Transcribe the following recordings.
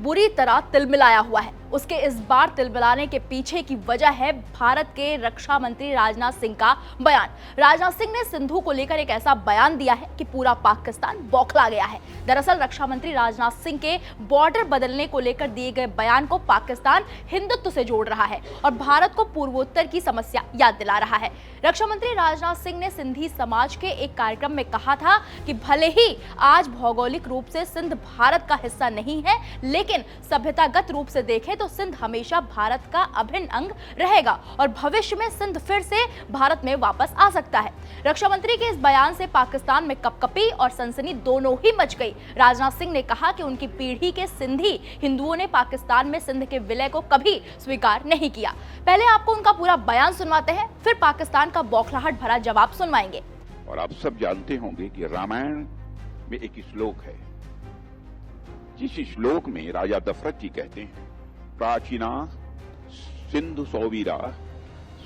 बुरी तरह तिलमिलाया हुआ है। उसके इस बार तिलमिलाने के पीछे की वजह है भारत के रक्षा मंत्री राजनाथ सिंह का बयान। राजनाथ सिंह ने सिंधु को लेकर एक ऐसा बयान दिया है कि पूरा पाकिस्तान बौखला गया है। दरअसल रक्षा मंत्री राजनाथ सिंह के बॉर्डर बदलने को लेकर दिए गए बयान को पाकिस्तान हिंदुत्व से जोड़ रहा है और भारत को पूर्वोत्तर की समस्या याद दिला रहा है। रक्षा मंत्री राजनाथ सिंह ने सिंधी समाज के एक कार्यक्रम में कहा था कि भले ही आज भौगोलिक रूप से सिंध भारत का हिस्सा नहीं है, लेकिन सभ्यतागत रूप से देखें तो सिंध हमेशा भारत का अभिन्न अंग रहेगा और भविष्य में सिंध फिर से भारत में वापस आ सकता है। रक्षा मंत्री के इस बयान से पाकिस्तान में कपकपी और सनसनी दोनों ही मच गई। राजनाथ सिंह ने कहा कि उनकी पीढ़ी के सिंधी हिंदुओं ने पाकिस्तान में सिंध के विलय को कभी स्वीकार नहीं किया। पहले आपको उनका पूरा बयान सुनवाते हैं, फिर पाकिस्तान का बौखलाहट भरा जवाब सुनवाएंगे। और आप सब जानते होंगे कि रामायण में एक श्लोक है, जिस श्लोक में राजा दशरथ जी कहते हैं, प्राचीना सिंधु सौवीरा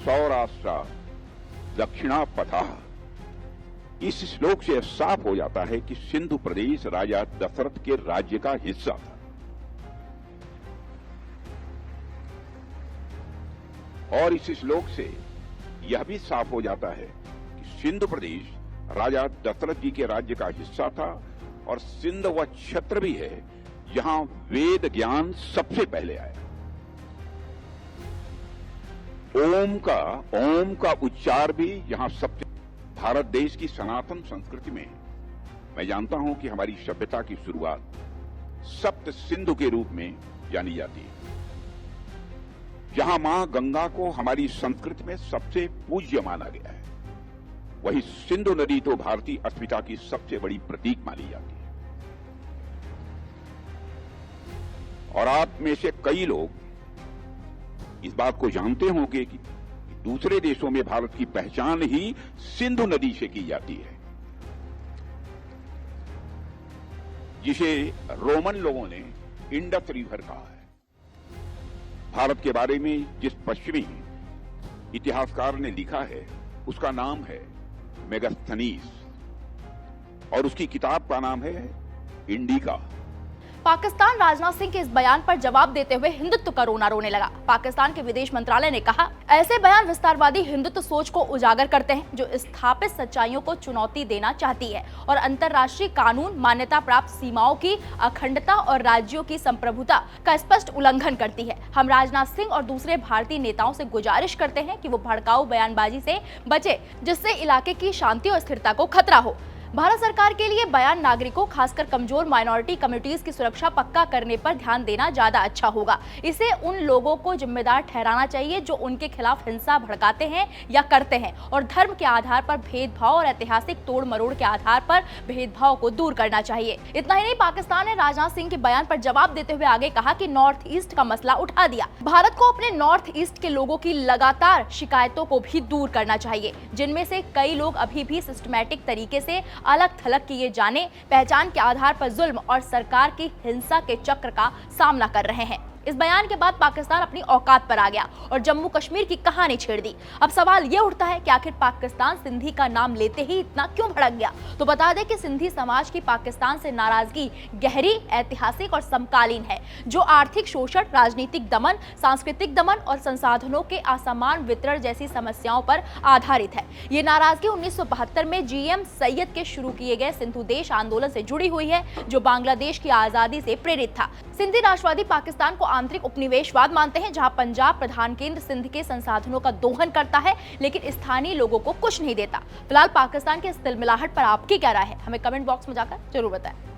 सौराष्ट्र दक्षिणा पथा। इस श्लोक से साफ हो जाता है कि सिंधु प्रदेश राजा दशरथ के राज्य का हिस्सा था और इस श्लोक से यह भी साफ हो जाता है कि सिंधु प्रदेश राजा दशरथ जी के राज्य का हिस्सा था और सिंध वह क्षेत्र भी है जहां वेद ज्ञान सबसे पहले आया। ओम का उच्चार भी यहां सबसे, भारत देश की सनातन संस्कृति में मैं जानता हूं कि हमारी सभ्यता की शुरुआत सप्त सिंधु के रूप में जानी जाती है, जहां मां गंगा को हमारी संस्कृति में सबसे पूज्य माना गया है। वही सिंधु नदी तो भारतीय अस्मिता की सबसे बड़ी प्रतीक मानी जाती है। और आप में से कई लोग इस बात को जानते होंगे कि दूसरे देशों में भारत की पहचान ही सिंधु नदी से की जाती है, जिसे रोमन लोगों ने इंडस रिवर कहा है। भारत के बारे में जिस पश्चिमी इतिहासकार ने लिखा है उसका नाम है मेगास्थनीज और उसकी किताब का नाम है इंडिका। पाकिस्तान राजनाथ सिंह के इस बयान पर जवाब देते हुए हिंदुत्व का रोना रोने लगा। पाकिस्तान के विदेश मंत्रालय ने कहा, ऐसे बयान विस्तारवादी हिंदुत्व सोच को उजागर करते हैं जो स्थापित सच्चाइयों को चुनौती देना चाहती है और अंतर्राष्ट्रीय कानून, मान्यता प्राप्त सीमाओं की अखंडता और राज्यों की संप्रभुता का स्पष्ट उल्लंघन करती है। हम राजनाथ सिंह और दूसरे भारतीय नेताओं से गुजारिश करते हैं कि वो भड़काऊ बयानबाजी से बचे, जिससे इलाके की शांति और स्थिरता को खतरा हो। भारत सरकार के लिए बयान नागरिकों, खासकर कमजोर माइनॉरिटी कम्युनिटीज की सुरक्षा पक्का करने पर ध्यान देना ज्यादा अच्छा होगा। इसे उन लोगों को जिम्मेदार ठहराना चाहिए जो उनके खिलाफ हिंसा भड़काते हैं या करते हैं और धर्म के आधार पर भेदभाव और ऐतिहासिक तोड़ मरोड़ के आधार पर भेदभाव को दूर करना चाहिए। इतना ही नहीं, पाकिस्तान ने राजनाथ सिंह के बयान पर जवाब देते हुए आगे कहा कि नॉर्थ ईस्ट का मसला उठा दिया। भारत को अपने नॉर्थ ईस्ट के लोगों की लगातार शिकायतों को भी दूर करना चाहिए, जिनमें से कई लोग अभी भी सिस्टमैटिक तरीके से अलग थलग किए जाने, पहचान के आधार पर जुल्म और सरकार की हिंसा के चक्र का सामना कर रहे हैं। इस बयान के बाद पाकिस्तान अपनी औकात पर आ गया और जम्मू कश्मीर की कहानी छेड़ दी। अब सवाल ये उठता है कि आखिर पाकिस्तान सिंधी का नाम लेते ही इतना क्यों भड़क गया? तो बता दें कि सिंधी समाज की पाकिस्तान से नाराजगी गहरी, ऐतिहासिक और समकालीन है, जो आर्थिक शोषण, राजनीतिक दमन, सांस्कृतिक दमन और संसाधनों के असमान वितरण जैसी समस्याओं पर आधारित है। ये नाराजगी 1972 में GM सैयद के शुरू किए गए सिंधु देश आंदोलन से जुड़ी हुई है, जो बांग्लादेश की आजादी से प्रेरित था। सिंधी राष्ट्रवादी पाकिस्तान को आंतरिक उपनिवेशवाद मानते हैं, जहां पंजाब प्रधान केंद्र सिंध के संसाधनों का दोहन करता है लेकिन स्थानीय लोगों को कुछ नहीं देता। फिलहाल पाकिस्तान के इस तिलमिलाहट पर आपकी क्या राय है? हमें कमेंट बॉक्स में जाकर जरूर बताएं।